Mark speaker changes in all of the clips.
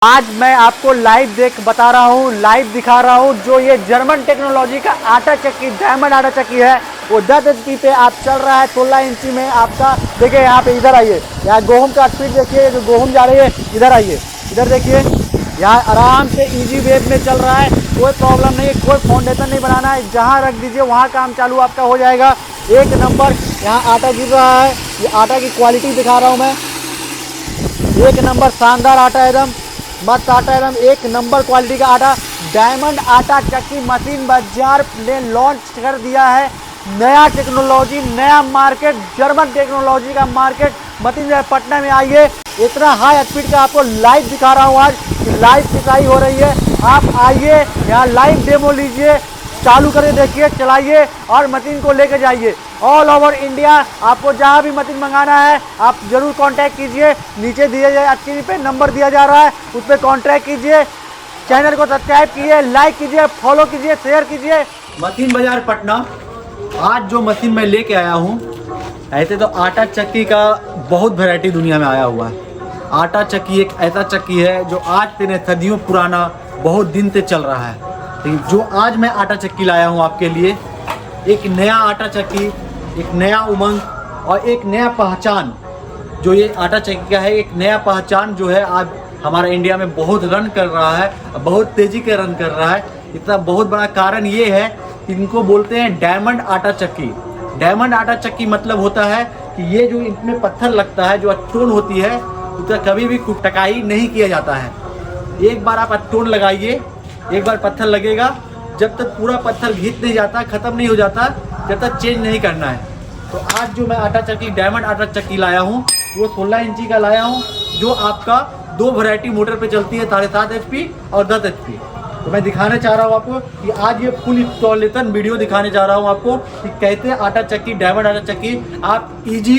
Speaker 1: आज मैं आपको बता रहा हूँ, लाइव दिखा रहा हूँ जो ये जर्मन टेक्नोलॉजी का आटा चक्की, डायमंड आटा चक्की है, वो 10 HP पे आप चल रहा है। 16 इंची में आपका देखिए। यहाँ पे इधर आइए, यहाँ गेहूं का स्पीड देखिए, जो गेहूं जा रही है। इधर आइए, इधर देखिए, यहाँ आराम से इजी वेब में चल रहा है, कोई प्रॉब्लम नहीं है, कोई फाउंडेशन नहीं बनाना है। जहाँ रख दीजिए वहाँ काम चालू आपका हो जाएगा। एक नंबर यहाँ आटा गिर रहा है। ये आटा की क्वालिटी दिखा रहा हूँ मैं, एक नंबर शानदार आटा, एकदम मस्त आटा, एकदम एक नंबर क्वालिटी का आटा। डायमंड आटा चक्की मशीन बाजार ने लॉन्च कर दिया है। नया टेक्नोलॉजी, नया मार्केट, जर्मन टेक्नोलॉजी का मार्केट मशीन पटना में आइए। इतना हाई स्पीड का आपको लाइव दिखा रहा हूँ आज, लाइव सिखाई हो रही है। आप आइए, यहाँ लाइव डेमो लीजिए, चालू करके देखिए, चलाइए और मशीन को लेकर जाइए ऑल ओवर इंडिया। आपको जहाँ भी मशीन मंगाना है आप जरूर कांटेक्ट कीजिए। नीचे दिए गए स्क्रीन पे नंबर दिया जा रहा है, उस पर कांटेक्ट कीजिए। चैनल को सब्सक्राइब कीजिए, लाइक कीजिए, फॉलो कीजिए, शेयर कीजिए।
Speaker 2: मशीन बाजार पटना। आज जो मशीन मैं लेके आया हूँ, ऐसे तो आटा चक्की का बहुत वैरायटी दुनिया में आया हुआ है। आटा चक्की एक ऐसा चक्की है जो आज से नहीं, सदियों पुराना, बहुत दिन से चल रहा है। जो आज मैं आटा चक्की लाया हूँ आपके लिए, एक नया आटा चक्की, एक नया उमंग और एक नया पहचान। जो ये आटा चक्की का है, एक नया पहचान जो है आज हमारा इंडिया में बहुत रन कर रहा है, बहुत तेज़ी के रन कर रहा है। इसका बहुत बड़ा कारण ये है कि इनको बोलते हैं डायमंड आटा चक्की। डायमंड आटा चक्की मतलब होता है कि ये जो इनमें पत्थर लगता है, जो स्टोन होती है, उसका कभी भी टकाई नहीं किया जाता है। एक बार आप स्टोन लगाइए, एक बार पत्थर लगेगा, जब तक पूरा पत्थर घिस नहीं जाता, ख़त्म नहीं हो जाता, जब तक चेंज नहीं करना है। तो आज जो मैं आटा चक्की, डायमंड आटा चक्की लाया हूँ, वो 16 इंची का लाया हूँ, जो आपका 2 वैरायटी मोटर पे चलती है, 7.5 HP और 10 HP। तो मैं दिखाने चाह रहा हूँ आपको कि आज ये फुल इंस्टॉलेशन वीडियो दिखाने जा रहा हूँ आपको कि कैसे आटा चक्की, डायमंड आटा चक्की आप ईजी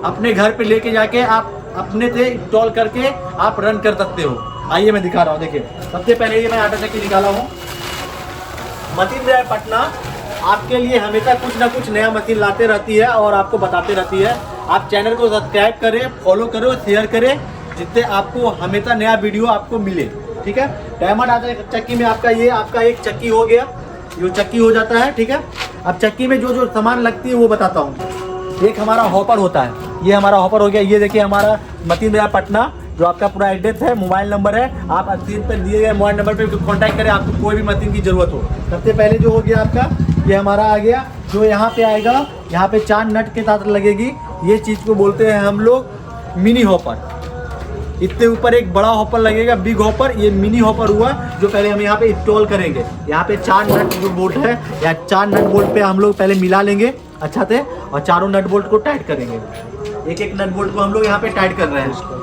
Speaker 2: अपने घर पे लेके जाके आप अपने से इंस्टॉल करके आप रन कर सकते हो। आइए मैं दिखा रहा हूँ। देखिए, सबसे पहले ये मैं आटा चक्की निकाला हूँ। मशीन बाजार पटना आपके लिए हमेशा कुछ ना कुछ नया मशीन लाते रहती है और आपको बताते रहती है। आप चैनल को सब्सक्राइब करें, फॉलो करो, शेयर करें, जिससे आपको हमेशा नया वीडियो आपको मिले। ठीक है। डायमंड आटा चक्की में आपका ये आपका एक चक्की हो गया, जो चक्की हो जाता है। ठीक है। अब चक्की में जो जो सामान लगती है वो बताता हूँ। एक हमारा हॉपर होता है, ये हमारा हॉपर हो गया। ये देखिए हमारा मशीन बाजार पटना, जो आपका पूरा एड्रेस है, मोबाइल नंबर है, आप स्क्रीन पर दिए गए मोबाइल नंबर पे कांटेक्ट करें, आपको कोई भी मशीन की ज़रूरत हो। सबसे पहले जो हो गया आपका, ये हमारा आ गया, जो यहाँ पे आएगा, यहाँ पे 4 नट के साथ लगेगी। ये चीज़ को बोलते हैं हम लोग मिनी हॉपर। इसके ऊपर एक बड़ा हॉपर लगेगा, बिग हॉपर। ये मिनी हॉपर हुआ, जो पहले हम यहाँ पे इंस्टॉल करेंगे। यहाँ पे 4 नट जो बोल्ट है, या 4 नट बोल्ट पे हम लोग पहले मिला लेंगे अच्छा से, और चारों नट बोल्ट को टाइट करेंगे। एक एक नट बोल्ट को हम लोग यहाँ पे टाइट कर रहे हैं।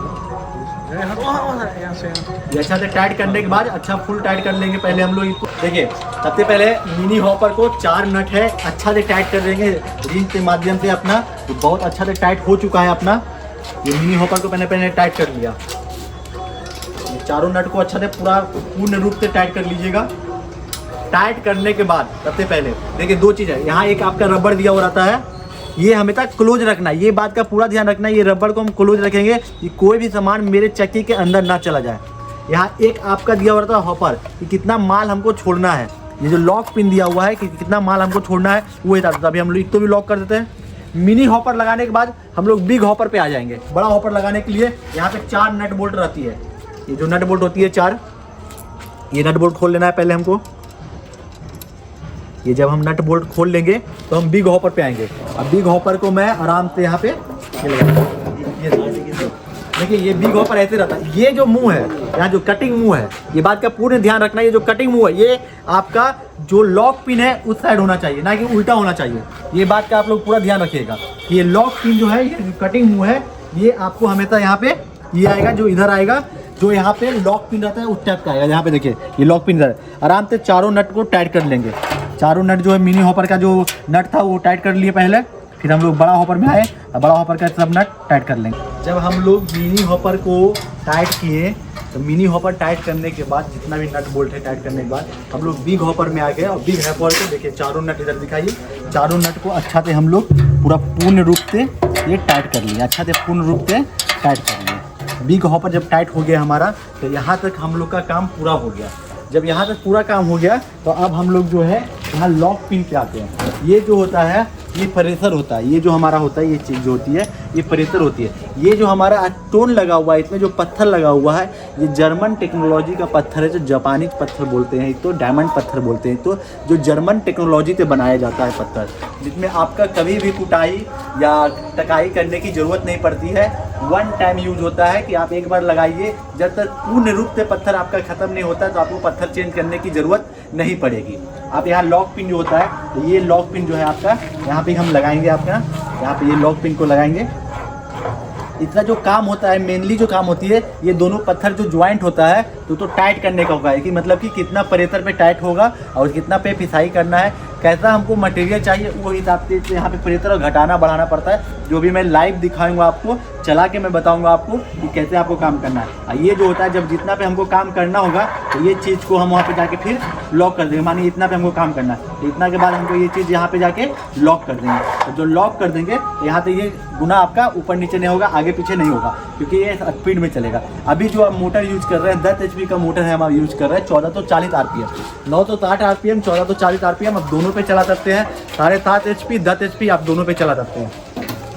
Speaker 2: ये अच्छा से टाइट करने के बाद अच्छा फुल टाइट कर लेंगे पहले हम लोग इसको। देखिए, सबसे पहले मिनी हॉपर को 4 नट है, अच्छा से टाइट कर देंगे रिंच के माध्यम से अपना। तो बहुत अच्छा से टाइट हो चुका है अपना। ये मिनी हॉपर को पहले टाइट कर लिया। ये चारों नट को अच्छा से पूरा पूर्ण रूप से टाइट कर लीजिएगा। टाइट करने के बाद सबसे पहले देखिए 2 चीज़ है। यहाँ एक आपका रबड़ दिया हुआ रहता है, ये हमेशा क्लोज रखना है। ये बात का पूरा ध्यान रखना है, ये रबड़ को हम क्लोज रखेंगे कि कोई भी सामान मेरे चक्की के अंदर ना चला जाए। यहाँ एक आपका दिया हुआ रहता है हॉपर, कि कितना माल हमको छोड़ना है। ये जो लॉक पिन दिया हुआ है कि कितना माल हमको छोड़ना है, वो हिसाब से अभी हम लोग इसको भी लॉक कर देते हैं। मिनी हॉपर लगाने के बाद हम लोग बिग हॉपर पे आ जाएंगे। बड़ा हॉपर लगाने के लिए यहाँ पे 4 नट बोल्ट रहती है। ये जो नट बोल्ट होती है 4, ये नट बोल्ट खोल लेना है पहले हमको। ये जब हम नट बोल्ट खोल लेंगे तो हम बिग हॉपर पे आएंगे। अब बिग हॉपर को मैं आराम से यहाँ पे देखिए, ये बिग हॉपर ऐसे रहता है। ये जो मुंह है, यहाँ जो कटिंग मुंह है, ये बात का पूर्ण ध्यान रखना है। ये जो कटिंग मुंह है, ये आपका जो लॉक पिन है उस साइड होना चाहिए, ना कि उल्टा होना चाहिए। ये बात का आप लोग पूरा ध्यान रखिएगा। ये लॉक पिन जो है, ये जो कटिंग मुंह है, ये आपको हमेशा यहाँ पे ये आएगा, जो इधर आएगा, जो यहाँ पे लॉक पिन रहता है उस टाइप का आएगा। यहाँ पे देखिए ये लॉक पिन इधर। आराम से चारों नट को टाइट कर लेंगे। चारों नट जो है मिनी हॉपर का जो नट था वो टाइट कर लिए पहले, फिर हम लोग बड़ा हॉपर में आए, बड़ा हॉपर का सब नट टाइट कर लेंगे। जब हम लोग मिनी हॉपर को टाइट किए, तो मिनी हॉपर टाइट करने के बाद जितना भी नट बोल्ट है टाइट करने के बाद हम लोग बिग हॉपर में आ गए। और बिग हॉपर को देखिए चारों नट इधर दिखाइए, चारों नट को अच्छा से हम लोग पूरा पूर्ण रूप से ये टाइट कर लिए, अच्छा से पूर्ण रूप से टाइट कर लिए। बिग हॉपर जब टाइट हो गया हमारा, तो यहाँ तक हम लोग का काम पूरा हो गया। जब यहाँ तक पूरा काम हो गया तो अब हम लोग जो है यहाँ लॉक पिन पे आते हैं। ये जो होता है ये प्रेशर होता है, ये जो हमारा होता है ये चीज़ जो होती है ये प्रेशर होती है। ये जो हमारा स्टोन लगा हुआ है, इसमें जो पत्थर लगा हुआ है ये जर्मन टेक्नोलॉजी का पत्थर है, जो जापानीज पत्थर बोलते हैं, तो डायमंड पत्थर बोलते हैं, तो जो जर्मन टेक्नोलॉजी से बनाया जाता है पत्थर, जिसमें आपका कभी भी कुटाई या टकाई करने की ज़रूरत नहीं पड़ती है। वन टाइम यूज होता है कि आप एक बार लगाइए, जब तक पूर्ण रूप से पत्थर आपका ख़त्म नहीं होता तो आपको पत्थर चेंज करने की ज़रूरत नहीं पड़ेगी। आप यहाँ लॉक पिन जो होता है, तो ये लॉक पिन जो है आपका यहाँ पे हम लगाएंगे, आपका यहाँ पे ये लॉक पिन को लगाएंगे। इसका जो काम होता है, मेनली जो काम होती है, ये दोनों पत्थर जो ज्वाइंट होता है तो टाइट करने का होगा, कि मतलब कि कितना प्रेशर पे टाइट होगा और कितना पे पिसाई करना है, कैसा हमको मटेरियल चाहिए वो हिसाब से यहाँ पे प्रेशर घटाना बढ़ाना पड़ता है। जो भी मैं लाइव दिखाऊंगा आपको, चला के मैं बताऊंगा आपको कि कैसे आपको काम करना है। और ये जो होता है, जब जितना पे हमको काम करना होगा तो ये चीज़ को हम वहाँ पे जाके फिर लॉक कर देंगे। मानिए इतना पे हमको काम करना है, तो इतना के बाद हमको ये चीज़ यहाँ पे जाके लॉक कर देंगे। तो जो लॉक कर देंगे यहाँ पे ये गुना आपका ऊपर नीचे नहीं होगा, आगे पीछे नहीं होगा, क्योंकि ये स्पीड में चलेगा। अभी जो आप मोटर यूज कर रहे हैं 10 HP का मोटर है, हम यूज कर रहे हैं 1440 RPM, 960 RPM, 1440 RPM, आप दोनों पे चला सकते हैं। 7.5 HP, 10 HP आप दोनों पे चला सकते हैं।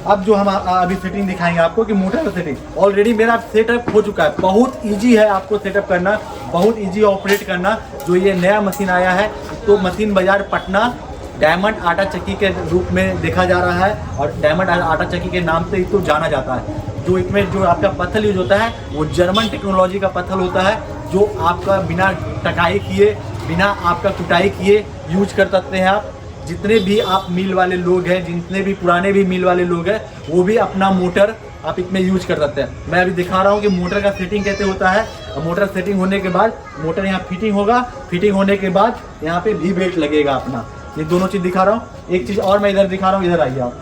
Speaker 2: अब जो हम अभी सेटिंग दिखाएंगे आपको कि मोटर का सेटिंग ऑलरेडी मेरा सेटअप हो चुका है। बहुत इजी है आपको सेटअप करना, बहुत इजी ऑपरेट करना। जो ये नया मशीन आया है तो मशीन बाजार पटना डायमंड आटा चक्की के रूप में देखा जा रहा है, और डायमंड आटा चक्की के नाम से इसको जाना जाता है। जो इसमें जो आपका पत्थर यूज होता है वो जर्मन टेक्नोलॉजी का पत्थर होता है, जो आपका बिना टकाई किए, बिना आपका कुटाई किए यूज कर सकते हैं आप। जितने भी आप मिल वाले लोग हैं, जितने भी पुराने भी मिल वाले लोग हैं, वो भी अपना मोटर आप इसमें यूज कर सकते हैं। मैं अभी दिखा रहा हूँ कि मोटर का सेटिंग कैसे होता है। मोटर सेटिंग होने के बाद मोटर यहाँ फिटिंग होगा, फिटिंग होने के बाद यहाँ पे भी बेल्ट लगेगा अपना। ये दोनों चीज़ दिखा रहा हूँ। एक चीज़ और मैं इधर दिखा रहा हूँ, इधर आइए आप।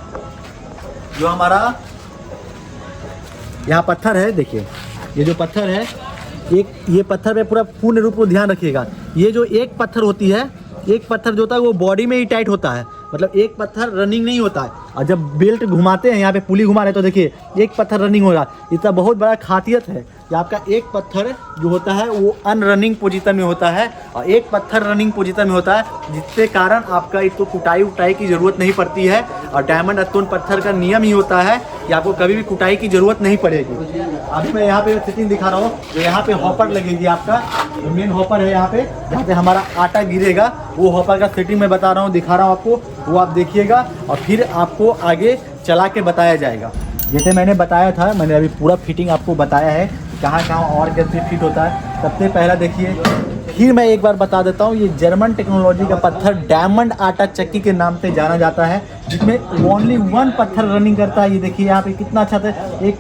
Speaker 2: जो हमारा यहाँ पत्थर है, देखिए ये जो पत्थर है, एक ये पत्थर पे पूरा पूर्ण रूप को ध्यान रखिएगा। ये जो एक पत्थर होती है, एक पत्थर जो होता है वो बॉडी में ही टाइट होता है, मतलब एक पत्थर रनिंग नहीं होता है। और जब बेल्ट घुमाते हैं, यहाँ पे पुली घुमा रहे तो देखिए एक पत्थर रनिंग हो रहा है। इसका बहुत बड़ा खासियत है कि आपका एक पत्थर जो होता है वो अनरनिंग पोजीशन में होता है और एक पत्थर रनिंग पोजीशन में होता है, जिसके कारण आपका इसको कुटाई उटाई की ज़रूरत नहीं पड़ती है। और डायमंड स्टोन पत्थर का नियम ही होता है कि आपको कभी भी कुटाई की ज़रूरत नहीं पड़ेगी। अभी मैं यहाँ पे सेटिंग दिखा रहा हूँ। जो यहाँ पे हॉपर लगेगी आपका, मेन हॉपर है यहाँ पे, जहाँ पे हमारा आटा गिरेगा, वो हॉपर का सेटिंग मैं बता रहा हूँ, दिखा रहा हूँ आपको, वो आप देखिएगा और फिर आपको आगे चला के बताया जाएगा। जैसे मैंने बताया था, मैंने अभी पूरा फिटिंग आपको बताया है कहाँ कहाँ और कैसे फिट होता है। सबसे पहला देखिए, फिर मैं एक बार बता देता हूँ, ये जर्मन टेक्नोलॉजी का पत्थर डायमंड आटा चक्की के नाम से जाना जाता है, जिसमें ओनली वन पत्थर रनिंग करता है। ये देखिए यहाँ पे कितना अच्छा था, एक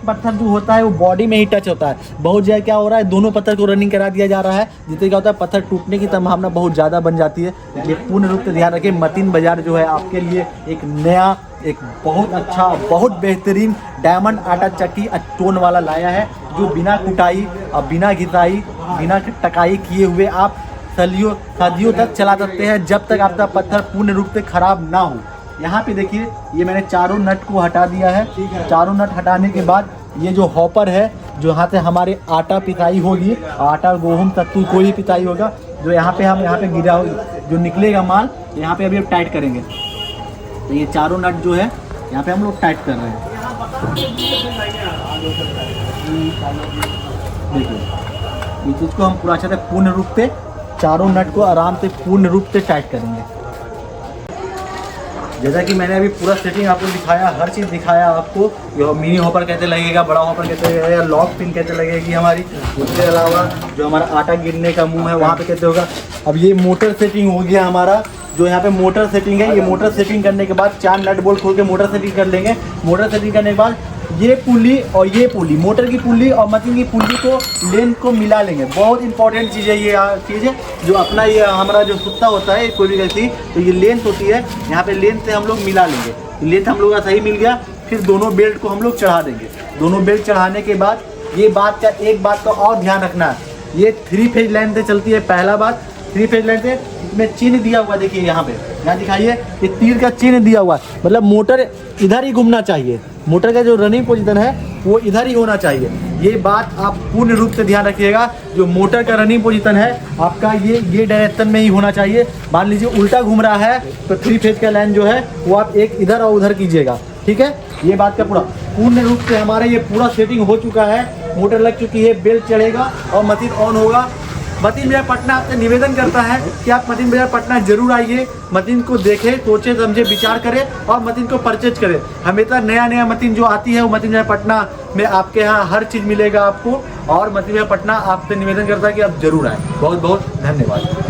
Speaker 2: पत्थर जो होता है वो बॉडी में ही टच होता है। बहुत जगह क्या हो रहा है, दोनों पत्थर को रनिंग करा दिया जा रहा है, जिससे क्या होता है पत्थर टूटने की संभावना बहुत ज़्यादा बन जाती है। ये पूर्ण रूप से ध्यान रखें। मशीन बाजार जो है आपके लिए एक नया, एक बहुत अच्छा, बहुत बेहतरीन डायमंड आटा चक्की स्टोन वाला लाया है, जो बिना कुटाई और बिना घिसाई, बिना टकाई किए हुए आप सदियों तक चला सकते हैं, जब तक आपका पत्थर पूर्ण रूप से खराब ना हो। यहाँ पे देखिए, ये मैंने चारों नट को हटा दिया है। चारों नट हटाने के बाद ये जो हॉपर है, जो यहाँ से हमारे आटा पिसाई होगी, आटा गेहूं सत्तू कोई भी पिसाई होगा, जो यहाँ पे हम यहाँ पे गिरा हो, जो निकलेगा माल, यहाँ पे अभी हम टाइट करेंगे। तो ये चारों नट जो है यहाँ पे हम लोग टाइट कर रहे हैं। देखिए ये चीज़ को हम पूरा अच्छे से पूर्ण रूप से, चारों नट को आराम से पूर्ण रूप से टाइट करेंगे। जैसा कि मैंने अभी पूरा सेटिंग आपको दिखाया, हर चीज़ दिखाया आपको। ये मिनी हॉपर कैसे लगेगा, बड़ा हॉपर कैसे लगेगा, लॉक पिन कैसे लगेगी हमारी, उसके अलावा जो हमारा आटा गिरने का मुंह है वहाँ पे कैसे होगा। अब ये मोटर सेटिंग हो गया हमारा। जो यहाँ पे मोटर सेटिंग है, ये मोटर सेटिंग करने के बाद 4 नट बोल्ट खोल के मोटर सेटिंग कर लेंगे। मोटर सेटिंग करने के बाद ये पुली और ये पुली, मोटर की पुली और मशीन की पुली को, लेंथ को मिला लेंगे। बहुत इंपॉर्टेंट चीज़ है ये चीज़ है, जो अपना ये हमारा जो सुत्ता होता है कोई भी गलती, तो ये लेंथ होती है, यहाँ पे लेंथ से हम लोग मिला लेंगे। लेंथ हम लोग का सही मिल गया, फिर दोनों बेल्ट को हम लोग चढ़ा देंगे। दोनों बेल्ट चढ़ाने के बाद ये बात का, एक बात का और ध्यान रखना है, ये 3 फेज लाइन से चलती है। पहला बात, 3 फेज लाइन से, इसमें चिन्ह दिया हुआ देखिए, यहाँ पे यहाँ दिखाइए, ये तीर का चिन्ह दिया हुआ है, मतलब मोटर इधर ही घूमना चाहिए। मोटर का जो रनिंग पोजीशन है वो इधर ही होना चाहिए। ये बात आप पूर्ण रूप से ध्यान रखिएगा। जो मोटर का रनिंग पोजीशन है आपका ये डायरेक्शन में ही होना चाहिए। मान लीजिए उल्टा घूम रहा है तो 3 फेज का लाइन जो है वो आप एक इधर और उधर कीजिएगा, ठीक है। ये बात का पूर्ण रूप से हमारा ये पूरा सेटिंग हो चुका है, मोटर लग चुकी है, बेल्ट चढ़ेगा और मशीन ऑन होगा। मशीन बाजार पटना आपसे निवेदन करता है कि आप मशीन बाजार पटना जरूर आइए, मशीन को देखें, सोचें समझे विचार करें और मशीन को परचेज करें। हमेशा नया मशीन जो आती है वो मशीन बाजार पटना में आपके यहाँ हर चीज़ मिलेगा आपको। और मशीन बाजार पटना आपसे निवेदन करता है कि आप जरूर आएँ। बहुत बहुत धन्यवाद।